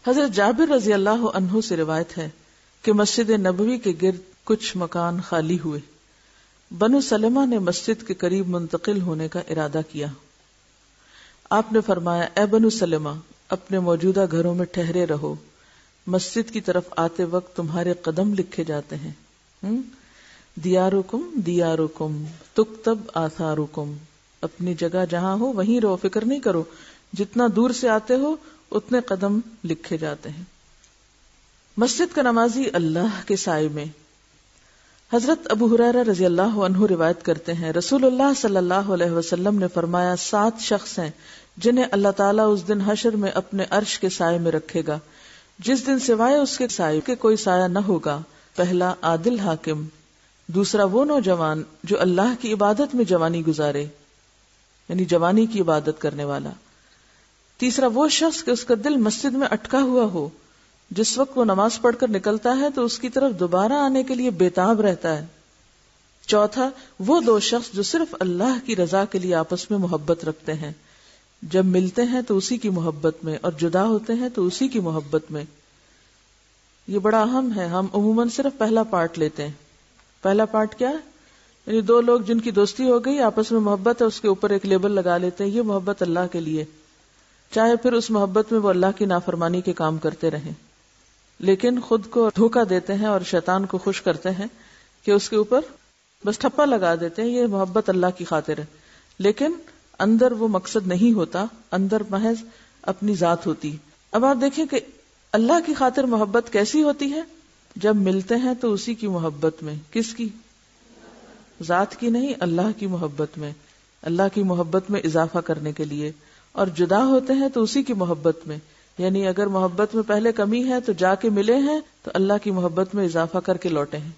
حضرت جابر رضی اللہ عنہ سے روایت ہے کہ مسجد نبوی کے گرد کچھ مکان خالی ہوئے. بنو سلمہ نے مسجد کے قریب منتقل ہونے کا ارادہ کیا. آپ نے فرمایا اے بنو سلمہ اپنے موجودہ گھروں میں ٹھہرے رہو، مسجد کی طرف آتے وقت تمہارے قدم لکھے جاتے ہیں. دیارکم دیارکم تکتب آثارکم، اپنی جگہ جہاں ہو وہیں رہو، فکر نہیں کرو، جتنا دور سے آتے ہو اتنے قدم لکھے جاتے ہیں. مسجد کا نمازی اللہ کے سائے میں. حضرت ابو ہریرہ رضی اللہ عنہ روایت کرتے ہیں رسول اللہ صلی اللہ علیہ وسلم نے فرمایا 7 شخص ہیں جنہیں اللہ تعالیٰ اس دن حشر میں اپنے عرش کے سائے میں رکھے گا، جس دن سوائے اس کے سائے کے کوئی سایہ نہ ہوگا. پہلا عادل حاکم، دوسرا وہ نوجوان جو اللہ کی عبادت میں جوانی گزارے، یعنی جوانی کی عبادت کرنے والا. تیسرا وہ شخص کہ اس کا دل مسجد میں اٹکا ہوا ہو، جس وقت وہ نماز پڑھ کر نکلتا ہے تو اس کی طرف دوبارہ آنے کے لیے بےتاب رہتا ہے. چوتھا وہ 2 شخص جو صرف اللہ کی رضا کے لیے آپس میں محبت رکھتے ہیں، جب ملتے ہیں تو اسی کی محبت میں اور جدا ہوتے ہیں تو اسی کی محبت میں. یہ بڑا اہم ہے. ہم عموماً صرف پہلا پارٹ لیتے ہیں. پہلا پارٹ کیا ہے؟ یعنی 2 لوگ جن کی دوستی ہو گئی، آپس میں محبت ہے، اس کے اوپر ایک لیبل لگا لیتے ہیں یہ محبت اللہ کے لیے، چاہے پھر اس محبت میں وہ اللہ کی نافرمانی کے کام کرتے رہیں، لیکن خود کو دھوکہ دیتے ہیں اور شیطان کو خوش کرتے ہیں کہ اس کے اوپر بس ٹھپا لگا دیتے ہیں یہ محبت اللہ کی خاطر ہے، لیکن اندر وہ مقصد نہیں ہوتا، اندر محض اپنی ذات ہوتی. اب آپ دیکھیں کہ اللہ کی خاطر محبت کیسی ہوتی ہے؟ جب ملتے ہیں تو اسی کی محبت میں. کس کی؟ ذات کی نہیں، اللہ کی محبت میں، اللہ کی محبت میں اضافہ کرنے کے لیے. اور جدا ہوتے ہیں تو اسی کی محبت میں، یعنی اگر محبت میں پہلے کمی ہے تو جا کے ملے ہیں تو اللہ کی محبت میں اضافہ کر کے لوٹے ہیں.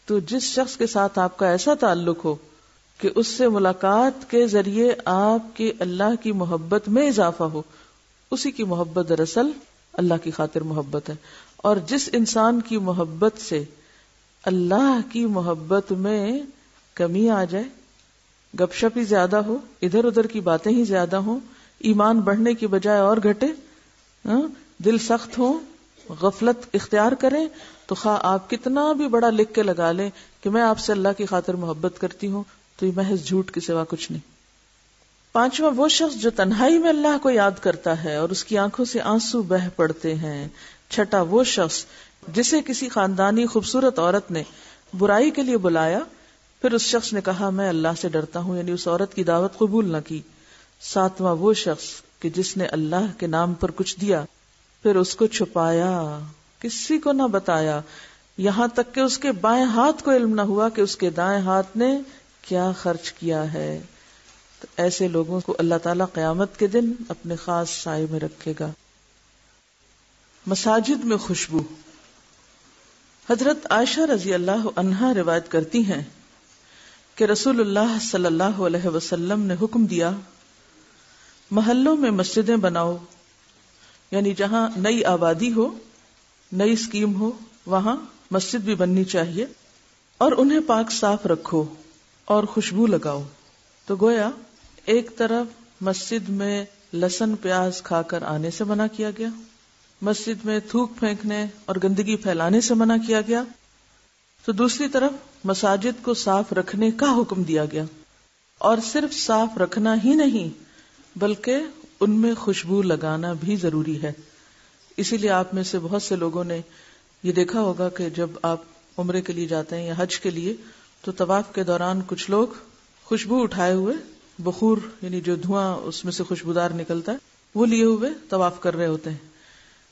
تو جس شخص کے ساتھ آپ کا ایسا تعلق ہو کہ اس سے ملاقات کے ذریعے آپ کے اللہ کی محبت میں اضافہ ہو، اسی کی محبت دراصل اللہ کی خاطر محبت ہے. اور جس انسان کی محبت سے اللہ کی محبت میں کمی آ جائے، گپ شپ ہی زیادہ ہو، ادھر ادھر کی باتیں ہی زیادہ ہوں، ایمان بڑھنے کی بجائے اور گھٹے، دل سخت ہو، غفلت اختیار کریں، تو خواہ آپ کتنا بھی بڑا لکھ کے لگا لیں کہ میں آپ سے اللہ کی خاطر محبت کرتی ہوں، تو یہ محض جھوٹ کے سوا کچھ نہیں. 5واں وہ شخص جو تنہائی میں اللہ کو یاد کرتا ہے اور اس کی آنکھوں سے آنسو بہہ پڑتے ہیں. 6واں وہ شخص جسے کسی خاندانی خوبصورت عورت نے برائی کے لیے بلایا، پھر اس شخص نے کہا میں اللہ سے ڈرتا ہوں، یعنی اس عورت کی دعوت قبول نہ کی. 7واں وہ شخص کہ جس نے اللہ کے نام پر کچھ دیا پھر اس کو چھپایا، کسی کو نہ بتایا، یہاں تک کہ اس کے بائیں ہاتھ کو علم نہ ہوا کہ اس کے دائیں ہاتھ نے کیا خرچ کیا ہے. تو ایسے لوگوں کو اللہ تعالیٰ قیامت کے دن اپنے خاص سائے میں رکھے گا. مساجد میں خوشبو. حضرت عائشہ رضی اللہ عنہا روایت کرتی ہیں کہ رسول اللہ صلی اللہ علیہ وسلم نے حکم دیا محلوں میں مسجدیں بناؤ، یعنی جہاں نئی آبادی ہو، نئی اسکیم ہو، وہاں مسجد بھی بننی چاہیے، اور انہیں پاک صاف رکھو اور خوشبو لگاؤ. تو گویا ایک طرف مسجد میں لہسن پیاز کھا کر آنے سے منع کیا گیا، مسجد میں تھوک پھینکنے اور گندگی پھیلانے سے منع کیا گیا، تو دوسری طرف مساجد کو صاف رکھنے کا حکم دیا گیا. اور صرف صاف رکھنا ہی نہیں بلکہ ان میں خوشبو لگانا بھی ضروری ہے. اسی لیے آپ میں سے بہت سے لوگوں نے یہ دیکھا ہوگا کہ جب آپ عمرے کے لیے جاتے ہیں یا حج کے لیے تو طواف کے دوران کچھ لوگ خوشبو اٹھائے ہوئے، بخور یعنی جو دھواں اس میں سے خوشبودار نکلتا ہے وہ لیے ہوئے طواف کر رہے ہوتے ہیں.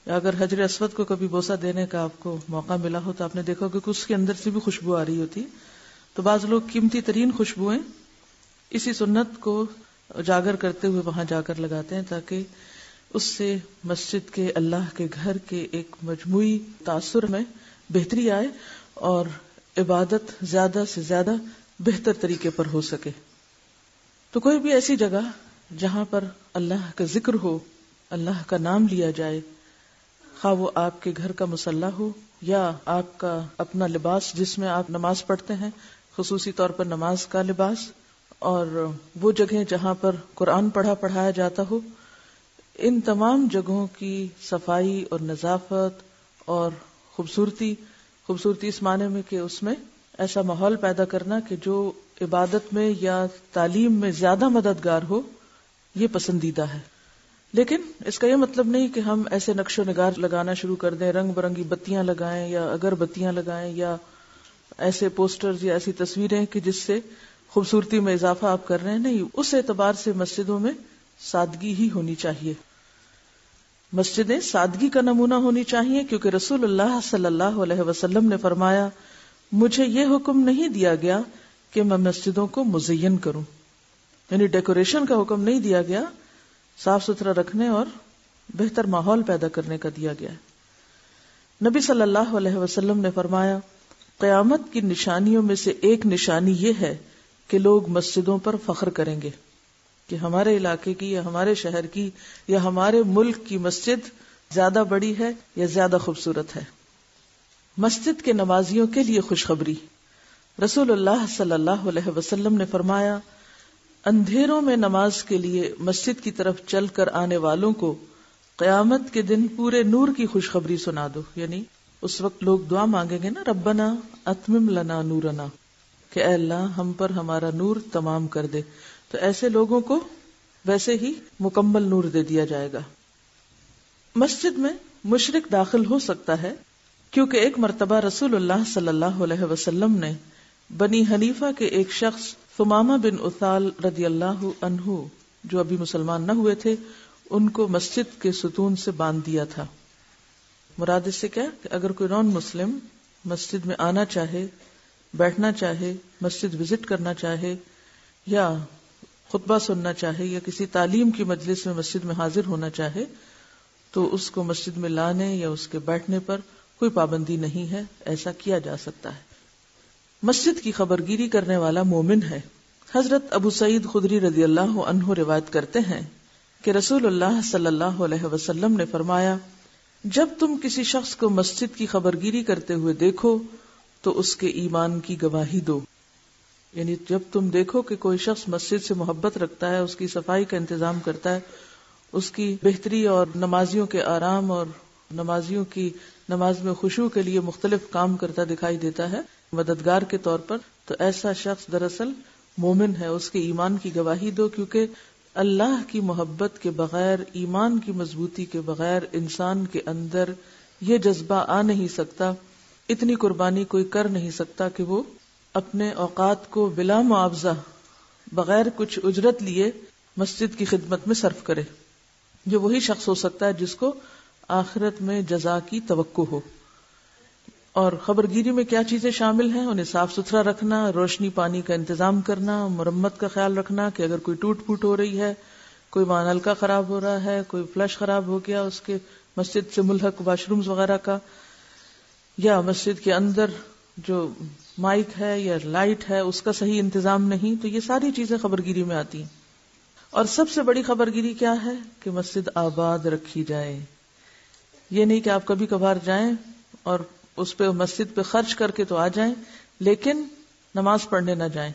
یا اگر حجر اسود کو کبھی بوسہ دینے کا آپ کو موقع ملا ہو تو آپ نے دیکھا کہ اس کے اندر سے بھی خوشبو آ رہی ہوتی. تو بعض لوگ قیمتی ترین خوشبوئیں اسی سنت کو اجاگر کرتے ہوئے وہاں جا کر لگاتے ہیں تاکہ اس سے مسجد کے، اللہ کے گھر کے ایک مجموعی تاثر میں بہتری آئے اور عبادت زیادہ سے زیادہ بہتر طریقے پر ہو سکے. تو کوئی بھی ایسی جگہ جہاں پر اللہ کا ذکر ہو، اللہ کا نام لیا جائے، خواہ وہ آپ کے گھر کا مصلی ہو یا آپ کا اپنا لباس جس میں آپ نماز پڑھتے ہیں، خصوصی طور پر نماز کا لباس، اور وہ جگہیں جہاں پر قرآن پڑھایا جاتا ہو، ان تمام جگہوں کی صفائی اور نظافت اور خوبصورتی اس معنی میں کہ اس میں ایسا ماحول پیدا کرنا کہ جو عبادت میں یا تعلیم میں زیادہ مددگار ہو، یہ پسندیدہ ہے. لیکن اس کا یہ مطلب نہیں کہ ہم ایسے نقش و نگار لگانا شروع کر دیں، رنگ برنگی بتیاں لگائیں یا اگر بتیاں لگائیں یا ایسے پوسٹرز یا ایسی تصویریں کہ جس سے خوبصورتی میں اضافہ آپ کر رہے ہیں. نہیں، اس اعتبار سے مسجدوں میں سادگی ہی ہونی چاہیے. مسجدیں سادگی کا نمونہ ہونی چاہیے، کیونکہ رسول اللہ صلی اللہ علیہ وسلم نے فرمایا، مجھے یہ حکم نہیں دیا گیا کہ میں مسجدوں کو مزین کروں، یعنی ڈیکوریشن کا حکم نہیں دیا گیا، صاف ستھرا رکھنے اور بہتر ماحول پیدا کرنے کا دیا گیا. نبی صلی اللہ علیہ وسلم نے فرمایا، قیامت کی نشانیوں میں سے ایک نشانی یہ ہے کہ لوگ مسجدوں پر فخر کریں گے کہ ہمارے علاقے کی یا ہمارے شہر کی یا ہمارے ملک کی مسجد زیادہ بڑی ہے یا زیادہ خوبصورت ہے. مسجد کے نمازیوں کے لیے خوشخبری. رسول اللہ صلی اللہ علیہ وسلم نے فرمایا، اندھیروں میں نماز کے لیے مسجد کی طرف چل کر آنے والوں کو قیامت کے دن پورے نور کی خوشخبری سنا دو. یعنی اس وقت لوگ دعا مانگیں گے نا، ربنا اتمم لنا نورنا، کہ اے اللہ ہم پر ہمارا نور تمام کر دے. تو ایسے لوگوں کو ویسے ہی مکمل نور دے دیا جائے گا. مسجد میں مشرک داخل ہو سکتا ہے کیونکہ ایک مرتبہ رسول اللہ صلی اللہ علیہ وسلم نے بنی حنیفہ کے ایک شخص ثمامہ بن اثال رضی اللہ عنہ جو ابھی مسلمان نہ ہوئے تھے، ان کو مسجد کے ستون سے باندھ دیا تھا. مراد اس سے کیا کہ اگر کوئی نان مسلم مسجد میں آنا چاہے، بیٹھنا چاہے، مسجد وزٹ کرنا چاہے یا خطبہ سننا چاہے یا کسی تعلیم کی مجلس میں مسجد میں حاضر ہونا چاہے تو اس کو مسجد میں لانے یا اس کے بیٹھنے پر کوئی پابندی نہیں ہے، ایسا کیا جا سکتا ہے. مسجد کی خبرگیری کرنے والا مومن ہے. حضرت ابو سعید خدری رضی اللہ عنہ روایت کرتے ہیں کہ رسول اللہ صلی اللہ علیہ وسلم نے فرمایا، جب تم کسی شخص کو مسجد کی خبرگیری کرتے ہوئے دیکھو تو اس کے ایمان کی گواہی دو. یعنی جب تم دیکھو کہ کوئی شخص مسجد سے محبت رکھتا ہے، اس کی صفائی کا انتظام کرتا ہے، اس کی بہتری اور نمازیوں کے آرام اور نمازیوں کی نماز میں خشوع کے لیے مختلف کام کرتا دکھائی دیتا ہے مددگار کے طور پر، تو ایسا شخص دراصل مومن ہے. اس کے ایمان کی گواہی دو، کیونکہ اللہ کی محبت کے بغیر، ایمان کی مضبوطی کے بغیر انسان کے اندر یہ جذبہ آ نہیں سکتا، اتنی قربانی کوئی کر نہیں سکتا کہ وہ اپنے اوقات کو بلا معاوضہ بغیر کچھ اجرت لیے مسجد کی خدمت میں صرف کرے. جو وہی شخص ہو سکتا ہے جس کو آخرت میں جزا کی توقع ہو. اور خبرگیری میں کیا چیزیں شامل ہیں؟ انہیں صاف ستھرا رکھنا، روشنی پانی کا انتظام کرنا، مرمت کا خیال رکھنا کہ اگر کوئی ٹوٹ پھوٹ ہو رہی ہے، کوئی وہاں نلکا خراب ہو رہا ہے، کوئی فلش خراب ہو گیا اس کے مسجد سے ملحق واش رومز وغیرہ کا، یا مسجد کے اندر جو مائک ہے یا لائٹ ہے اس کا صحیح انتظام نہیں، تو یہ ساری چیزیں خبرگیری میں آتی ہیں. اور سب سے بڑی خبرگیری کیا ہے؟ کہ مسجد آباد رکھی جائے. یہ نہیں کہ آپ کبھی کبھار جائیں اور اس پہ مسجد پہ خرچ کر کے تو آ جائیں لیکن نماز پڑھنے نہ جائیں.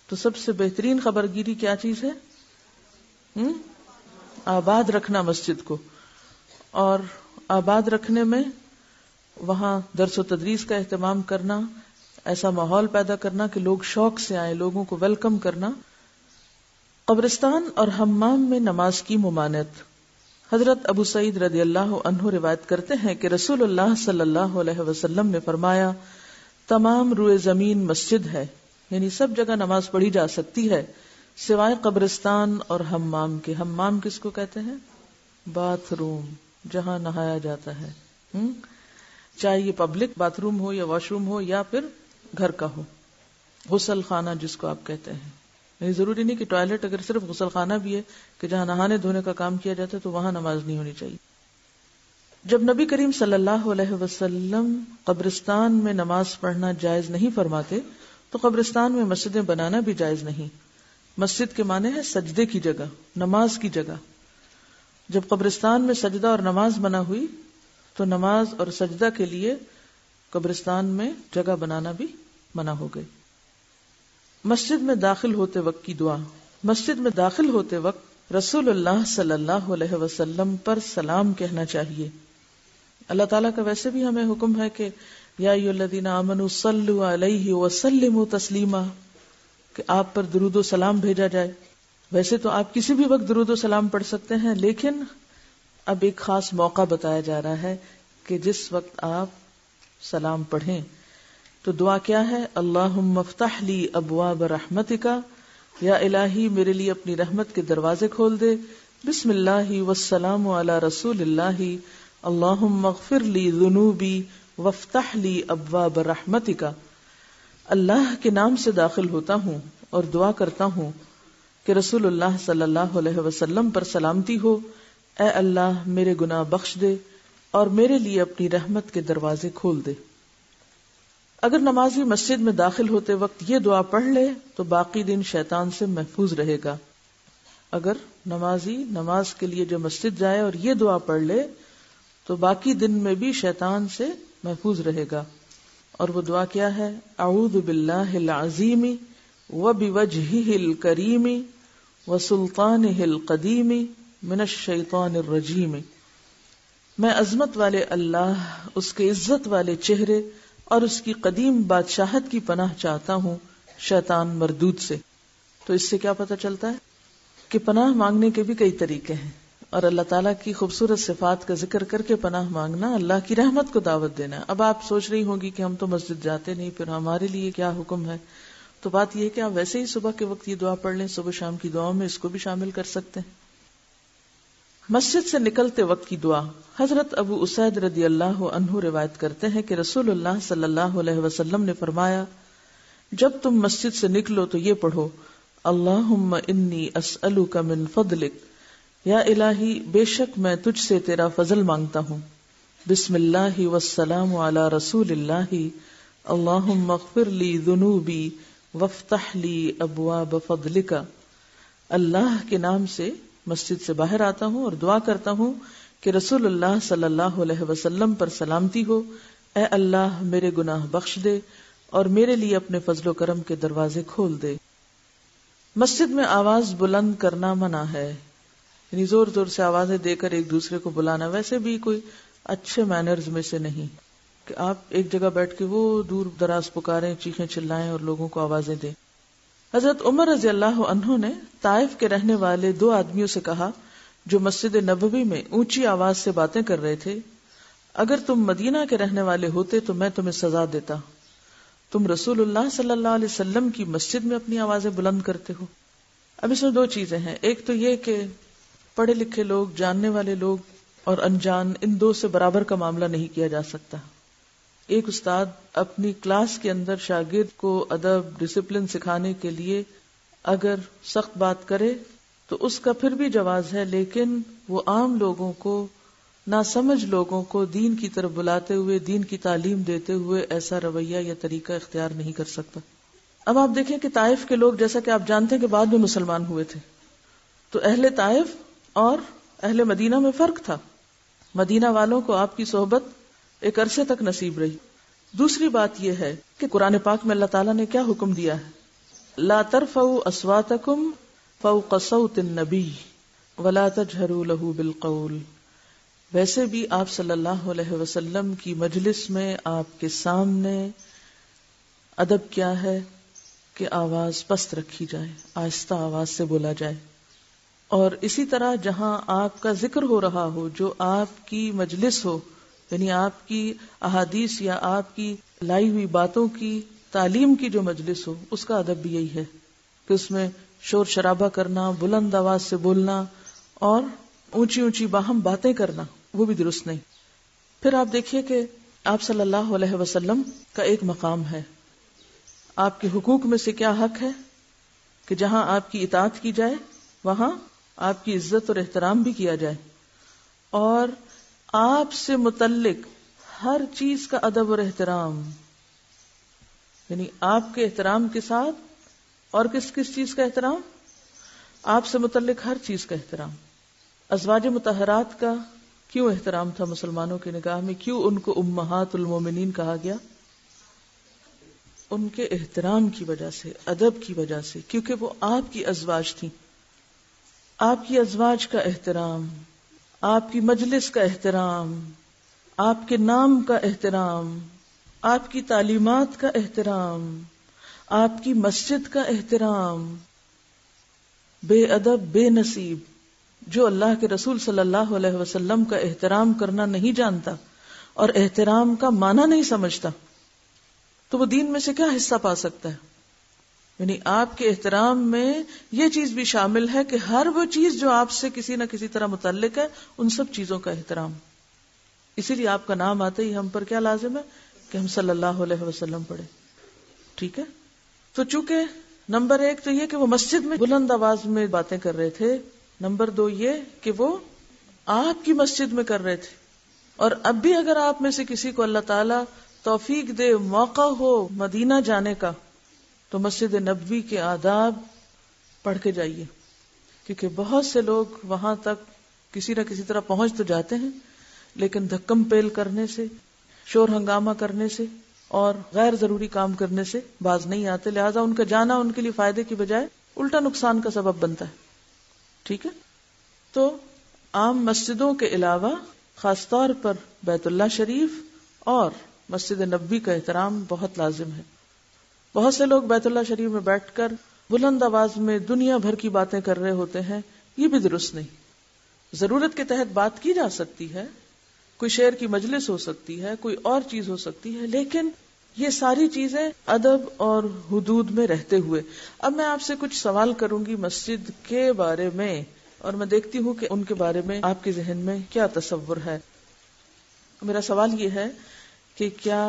تو سب سے بہترین خبرگیری کیا چیز ہے؟ آباد رکھنا مسجد کو. اور آباد رکھنے میں وہاں درس و تدریس کا اہتمام کرنا، ایسا ماحول پیدا کرنا کہ لوگ شوق سے آئیں، لوگوں کو ویلکم کرنا. قبرستان اور حمام میں نماز کی ممانعت. حضرت ابو سعید رضی اللہ عنہ روایت کرتے ہیں کہ رسول اللہ صلی اللہ علیہ وسلم نے فرمایا، تمام روئے زمین مسجد ہے، یعنی سب جگہ نماز پڑھی جا سکتی ہے سوائے قبرستان اور حمام کے. حمام کس کو کہتے ہیں؟ باتھ روم، جہاں نہایا جاتا ہے، چاہے یہ پبلک باتھ روم ہو یا واش روم ہو یا پھر گھر کا ہو. غسل خانہ جس کو آپ کہتے ہیں، یعنی ضروری نہیں کہ ٹوائلٹ، اگر صرف غسل خانہ بھی ہے کہ جہاں نہانے دھونے کا کام کیا جاتا ہے تو وہاں نماز نہیں ہونی چاہیے. جب نبی کریم صلی اللہ علیہ وسلم قبرستان میں نماز پڑھنا جائز نہیں فرماتے تو قبرستان میں مسجدیں بنانا بھی جائز نہیں. مسجد کے معنی ہے سجدے کی جگہ، نماز کی جگہ. جب قبرستان میں سجدہ اور نماز بنا ہوئی تو نماز اور سجدہ کے لیے قبرستان میں جگہ بنانا بھی منع ہو گئی. مسجد میں داخل ہوتے وقت کی دعا. مسجد میں داخل ہوتے وقت رسول اللہ صلی اللہ علیہ وسلم پر سلام کہنا چاہیے. اللہ تعالیٰ کا ویسے بھی ہمیں حکم ہے کہ یا ایھا الذین آمنوا صلوا علیہ وسلموا تسلیما، کہ آپ پر درود و سلام بھیجا جائے. ویسے تو آپ کسی بھی وقت درود و سلام پڑھ سکتے ہیں، لیکن اب ایک خاص موقع بتایا جا رہا ہے کہ جس وقت آپ سلام پڑھیں تو دعا کیا ہے؟ اللہم افتح لی ابواب رحمتک، یا الہی میرے لیے اپنی رحمت کے دروازے کھول دے. بسم اللہ والسلام علی رسول اللہ، اللہم اغفر لی ذنوبی وافتح لی ابواب رحمتک. اللہ کے نام سے داخل ہوتا ہوں اور دعا کرتا ہوں کہ رسول اللہ صلی اللہ علیہ وسلم پر سلامتی ہو. اے اللہ میرے گناہ بخش دے اور میرے لیے اپنی رحمت کے دروازے کھول دے. اگر نمازی مسجد میں داخل ہوتے وقت یہ دعا پڑھ لے تو باقی دن شیطان سے محفوظ رہے گا. اگر نمازی نماز کے لیے جو مسجد جائے اور یہ دعا پڑھ لے تو باقی دن میں بھی شیطان سے محفوظ رہے گا. اور وہ دعا کیا ہے؟ اعوذ باللہ العظیم وبوجہہ الکریم وسلطانہ القدیم من الشیطان الرجیم. میں عظمت والے اللہ، اس کے عزت والے چہرے اور اس کی قدیم بادشاہت کی پناہ چاہتا ہوں شیطان مردود سے. تو اس سے کیا پتہ چلتا ہے کہ پناہ مانگنے کے بھی کئی طریقے ہیں، اور اللہ تعالیٰ کی خوبصورت صفات کا ذکر کر کے پناہ مانگنا اللہ کی رحمت کو دعوت دینا ہے. اب آپ سوچ رہی ہوں گی کہ ہم تو مسجد جاتے نہیں، پھر ہمارے لیے کیا حکم ہے؟ تو بات یہ ہے کہ آپ ویسے ہی صبح کے وقت یہ دعا پڑھ لیں، صبح شام کی دعاؤں میں اس کو بھی شامل کر سکتے ہیں. مسجد سے نکلتے وقت کی دعا. حضرت ابو اسید رضی اللہ عنہ روایت کرتے ہیں کہ رسول اللہ صلی اللہ علیہ وسلم نے فرمایا، جب تم مسجد سے نکلو تو یہ پڑھو، اللہم انی اسألک من فضلک، یا الہی بے شک میں تجھ سے تیرا فضل مانگتا ہوں. بسم اللہ والسلام علی رسول اللہ، اللہم اغفر لی ذنوبی وافتح لی ابواب فضلک. اللہ کے نام سے مسجد سے باہر آتا ہوں اور دعا کرتا ہوں کہ رسول اللہ صلی اللہ علیہ وسلم پر سلامتی ہو. اے اللہ میرے گناہ بخش دے اور میرے لیے اپنے فضل و کرم کے دروازے کھول دے. مسجد میں آواز بلند کرنا منع ہے، یعنی زور زور سے آوازیں دے کر ایک دوسرے کو بلانا ویسے بھی کوئی اچھے مینرز میں سے نہیں کہ آپ ایک جگہ بیٹھ کے وہ دور دراز پکاریں، چیخیں چلائیں اور لوگوں کو آوازیں دیں. حضرت عمر رضی اللہ عنہ نے طائف کے رہنے والے 2 آدمیوں سے کہا جو مسجد نبوی میں اونچی آواز سے باتیں کر رہے تھے، اگر تم مدینہ کے رہنے والے ہوتے تو میں تمہیں سزا دیتا، تم رسول اللہ صلی اللہ علیہ وسلم کی مسجد میں اپنی آوازیں بلند کرتے ہو. اب اس میں 2 چیزیں ہیں، ایک تو یہ کہ پڑھے لکھے لوگ، جاننے والے لوگ اور انجان، ان 2 سے برابر کا معاملہ نہیں کیا جا سکتا. ایک استاد اپنی کلاس کے اندر شاگرد کو ادب، ڈسپلن سکھانے کے لیے اگر سخت بات کرے تو اس کا پھر بھی جواز ہے، لیکن وہ عام لوگوں کو، ناسمجھ لوگوں کو دین کی طرف بلاتے ہوئے، دین کی تعلیم دیتے ہوئے ایسا رویہ یا طریقہ اختیار نہیں کر سکتا. اب آپ دیکھیں کہ طائف کے لوگ، جیسا کہ آپ جانتے ہیں کہ بعد میں مسلمان ہوئے تھے، تو اہل طائف اور اہل مدینہ میں فرق تھا. مدینہ والوں کو آپ کی صحبت ایک عرصے تک نصیب رہی. دوسری بات یہ ہے کہ قرآن پاک میں اللہ تعالیٰ نے کیا حکم دیا ہے؟ لا ترفعوا اصواتکم فوق صوت النبی ولا تجہروا له بالقول. ویسے بھی آپ صلی اللہ علیہ وسلم کی مجلس میں آپ کے سامنے ادب کیا ہے کہ آواز پست رکھی جائے، آہستہ آواز سے بولا جائے. اور اسی طرح جہاں آپ کا ذکر ہو رہا ہو، جو آپ کی مجلس ہو، یعنی آپ کی احادیث یا آپ کی لائی ہوئی باتوں کی تعلیم کی جو مجلس ہو، اس کا ادب بھی یہی ہے کہ اس میں شور شرابہ کرنا، بلند آواز سے بولنا اور اونچی اونچی باہم باتیں کرنا وہ بھی درست نہیں. پھر آپ دیکھیے کہ آپ صلی اللہ علیہ وسلم کا ایک مقام ہے. آپ کے حقوق میں سے کیا حق ہے کہ جہاں آپ کی اطاعت کی جائے وہاں آپ کی عزت اور احترام بھی کیا جائے، اور آپ سے متعلق ہر چیز کا ادب اور احترام، یعنی آپ کے احترام کے ساتھ اور کس کس چیز کا احترام؟ آپ سے متعلق ہر چیز کا احترام. ازواج مطہرات کا کیوں احترام تھا مسلمانوں کی نگاہ میں؟ کیوں ان کو امہات المومنین کہا گیا؟ ان کے احترام کی وجہ سے، ادب کی وجہ سے، کیونکہ وہ آپ کی ازواج تھیں، آپ کی ازواج کا احترام، آپ کی مجلس کا احترام، آپ کے نام کا احترام، آپ کی تعلیمات کا احترام، آپ کی مسجد کا احترام. بے ادب بے نصیب جو اللہ کے رسول صلی اللہ علیہ وسلم کا احترام کرنا نہیں جانتا اور احترام کا معنی نہیں سمجھتا، تو وہ دین میں سے کیا حصہ پا سکتا ہے؟ یعنی آپ کے احترام میں یہ چیز بھی شامل ہے کہ ہر وہ چیز جو آپ سے کسی نہ کسی طرح متعلق ہے، ان سب چیزوں کا احترام. اسی لیے آپ کا نام آتے ہی ہم پر کیا لازم ہے کہ ہم صلی اللہ علیہ وسلم پڑھیں. ٹھیک ہے. تو چونکہ نمبر 1 تو یہ کہ وہ مسجد میں بلند آواز میں باتیں کر رہے تھے، نمبر 2 یہ کہ وہ آپ کی مسجد میں کر رہے تھے. اور اب بھی اگر آپ میں سے کسی کو اللہ تعالیٰ توفیق دے، موقع ہو مدینہ جانے کا، تو مسجد نبوی کے آداب پڑھ کے جائیے، کیونکہ بہت سے لوگ وہاں تک کسی نہ کسی طرح پہنچ تو جاتے ہیں، لیکن دھکم پیل کرنے سے، شور ہنگامہ کرنے سے اور غیر ضروری کام کرنے سے باز نہیں آتے. لہذا ان کا جانا ان کے لیے فائدے کی بجائے الٹا نقصان کا سبب بنتا ہے. ٹھیک ہے. تو عام مسجدوں کے علاوہ خاص طور پر بیت اللہ شریف اور مسجد نبوی کا احترام بہت لازم ہے. بہت سے لوگ بیت اللہ شریف میں بیٹھ کر بلند آواز میں دنیا بھر کی باتیں کر رہے ہوتے ہیں، یہ بھی درست نہیں. ضرورت کے تحت بات کی جا سکتی ہے، کوئی شعر کی مجلس ہو سکتی ہے، کوئی اور چیز ہو سکتی ہے، لیکن یہ ساری چیزیں ادب اور حدود میں رہتے ہوئے. اب میں آپ سے کچھ سوال کروں گی مسجد کے بارے میں، اور میں دیکھتی ہوں کہ ان کے بارے میں آپ کے ذہن میں کیا تصور ہے. میرا سوال یہ ہے کہ کیا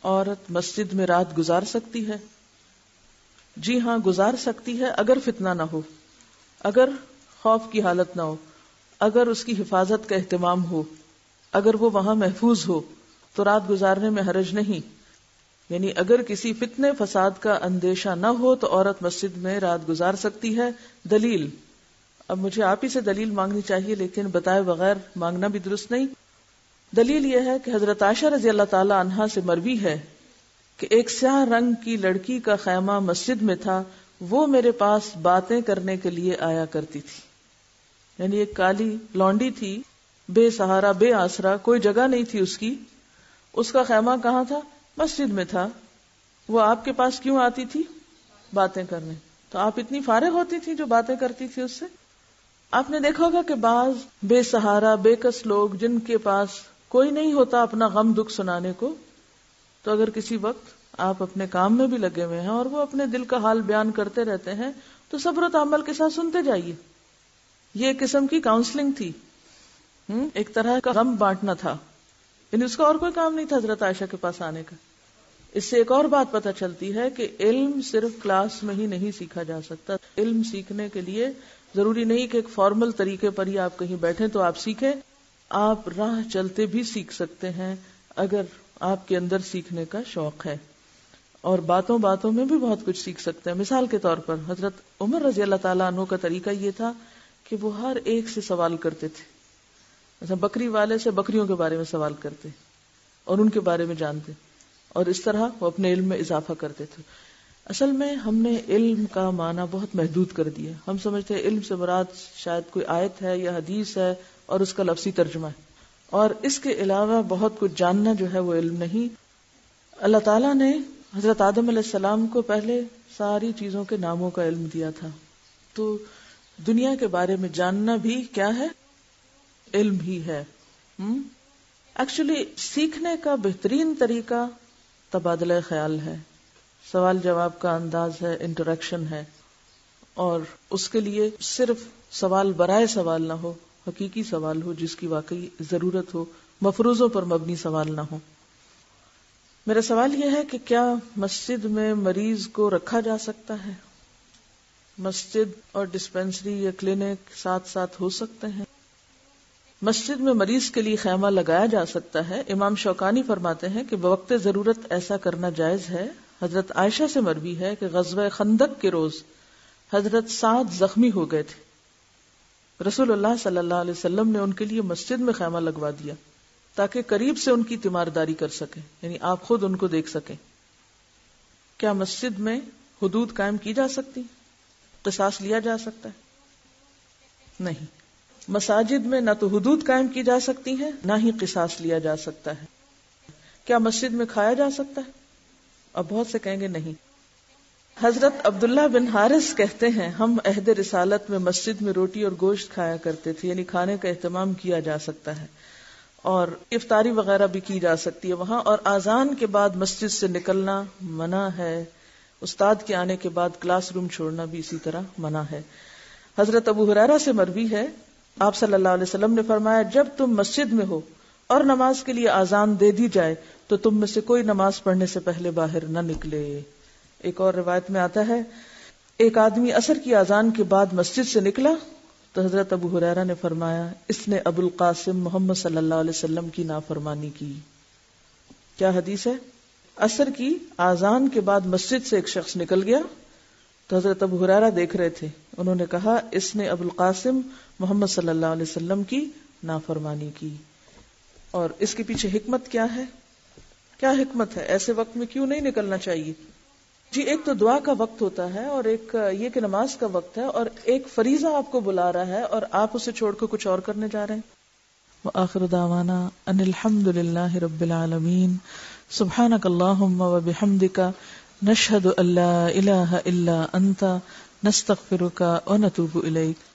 عورت مسجد میں رات گزار سکتی ہے؟ جی ہاں، گزار سکتی ہے اگر فتنہ نہ ہو، اگر خوف کی حالت نہ ہو، اگر اس کی حفاظت کا اہتمام ہو، اگر وہ وہاں محفوظ ہو تو رات گزارنے میں حرج نہیں. یعنی اگر کسی فتنے فساد کا اندیشہ نہ ہو تو عورت مسجد میں رات گزار سکتی ہے. دلیل؟ اب مجھے آپ ہی سے دلیل مانگنی چاہیے، لیکن بتائے بغیر مانگنا بھی درست نہیں. دلیل یہ ہے کہ حضرت عائشہ رضی اللہ تعالی عنہا سے مروی ہے کہ ایک سیاہ رنگ کی لڑکی کا خیمہ مسجد میں تھا، وہ میرے پاس باتیں کرنے کے لیے آیا کرتی تھی. یعنی ایک کالی لونڈی تھی، بے سہارا بے آسرا، کوئی جگہ نہیں تھی اس کی. اس کا خیمہ کہاں تھا؟ مسجد میں تھا. وہ آپ کے پاس کیوں آتی تھی؟ باتیں کرنے. تو آپ اتنی فارغ ہوتی تھی جو باتیں کرتی تھی اس سے؟ آپ نے دیکھا ہوگا کہ بعض بے سہارا بے کس لوگ جن کے پاس کوئی نہیں ہوتا اپنا غم دکھ سنانے کو، تو اگر کسی وقت آپ اپنے کام میں بھی لگے ہوئے ہیں اور وہ اپنے دل کا حال بیان کرتے رہتے ہیں تو صبر و تحمل کے ساتھ سنتے جائیے. یہ ایک قسم کی کاؤنسلنگ تھی، ایک طرح کا غم بانٹنا تھا. یعنی اس کا اور کوئی کام نہیں تھا حضرت عائشہ کے پاس آنے کا. اس سے ایک اور بات پتہ چلتی ہے کہ علم صرف کلاس میں ہی نہیں سیکھا جا سکتا. علم سیکھنے کے لیے ضروری نہیں کہ ایک فارمل طریقے پر ہی آپ کہیں بیٹھیں تو آپ سیکھیں. آپ راہ چلتے بھی سیکھ سکتے ہیں اگر آپ کے اندر سیکھنے کا شوق ہے، اور باتوں باتوں میں بھی بہت کچھ سیکھ سکتے ہیں. مثال کے طور پر حضرت عمر رضی اللہ تعالیٰ عنہ کا طریقہ یہ تھا کہ وہ ہر ایک سے سوال کرتے تھے. مثلا بکری والے سے بکریوں کے بارے میں سوال کرتے اور ان کے بارے میں جانتے، اور اس طرح وہ اپنے علم میں اضافہ کرتے تھے. اصل میں ہم نے علم کا معنی بہت محدود کر دیا. ہم سمجھتے ہیں علم سے مراد شاید کوئی آیت ہے یا حدیث ہے اور اس کا لفظی ترجمہ ہے، اور اس کے علاوہ بہت کچھ جاننا جو ہے وہ علم نہیں. اللہ تعالیٰ نے حضرت آدم علیہ السلام کو پہلے ساری چیزوں کے ناموں کا علم دیا تھا. تو دنیا کے بارے میں جاننا بھی کیا ہے؟ علم ہی ہے. ایکچولی سیکھنے کا بہترین طریقہ تبادلہ خیال ہے، سوال جواب کا انداز ہے، انٹریکشن ہے. اور اس کے لیے صرف سوال برائے سوال نہ ہو، حقیقی سوال ہو جس کی واقعی ضرورت ہو، مفروضوں پر مبنی سوال نہ ہو. میرا سوال یہ ہے کہ کیا مسجد میں مریض کو رکھا جا سکتا ہے؟ مسجد اور ڈسپینسری یا کلینک ساتھ ساتھ ہو سکتے ہیں؟ مسجد میں مریض کے لیے خیمہ لگایا جا سکتا ہے. امام شوکانی فرماتے ہیں کہ بوقت ضرورت ایسا کرنا جائز ہے. حضرت عائشہ سے مروی ہے کہ غزوہ خندق کے روز حضرت سعد زخمی ہو گئے تھے. رسول اللہ صلی اللہ علیہ وسلم نے ان کے لیے مسجد میں خیمہ لگوا دیا تاکہ قریب سے ان کی تیمارداری کر سکیں، یعنی آپ خود ان کو دیکھ سکیں. کیا مسجد میں حدود قائم کی جا سکتی؟ قصاص لیا جا سکتا ہے؟ نہیں. مساجد میں نہ تو حدود قائم کی جا سکتی ہیں نہ ہی قصاص لیا جا سکتا ہے. کیا مسجد میں کھایا جا سکتا ہے؟ اب بہت سے کہیں گے نہیں. حضرت عبداللہ بن حارث کہتے ہیں ہم عہد رسالت میں مسجد میں روٹی اور گوشت کھایا کرتے تھے، یعنی کھانے کا اہتمام کیا جا سکتا ہے اور افطاری وغیرہ بھی کی جا سکتی ہے وہاں. اور اذان کے بعد مسجد سے نکلنا منع ہے. استاد کے آنے کے بعد کلاس روم چھوڑنا بھی اسی طرح منع ہے. حضرت ابو ہریرہ سے مروی ہے آپ صلی اللہ علیہ وسلم نے فرمایا جب تم مسجد میں ہو اور نماز کے لیے اذان دے دی جائے تو تم میں سے کوئی نماز پڑھنے سے پہلے باہر نہ نکلے. ایک اور روایت میں آتا ہے ایک آدمی عصر کی اذان کے بعد مسجد سے نکلا تو حضرت ابو ہریرہ نے فرمایا اس نے ابو القاسم محمد صلی اللہ علیہ وسلم کی نافرمانی کی. کیا حدیث ہے؟ عصر کی اذان کے بعد مسجد سے ایک شخص نکل گیا تو حضرت ابو ہریرہ دیکھ رہے تھے. انہوں نے کہا اس نے ابو القاسم محمد صلی اللہ علیہ وسلم کی نافرمانی کی. اور اس کے پیچھے حکمت کیا ہے؟ کیا حکمت ہے؟ ایسے وقت میں کیوں نہیں نکلنا چاہیے؟ جی ایک تو دعا کا وقت ہوتا ہے اور ایک یہ کہ نماز کا وقت ہے اور ایک فریضہ آپ کو بلا رہا ہے اور آپ اسے چھوڑ کے کچھ اور کرنے جا رہے ہیں. وآخر دعوانا ان الحمد للہ رب العالمین. سبحانک اللہم وبحمدک نشہد ان لا الہ الا انت نستغفرک ونتوب الیک.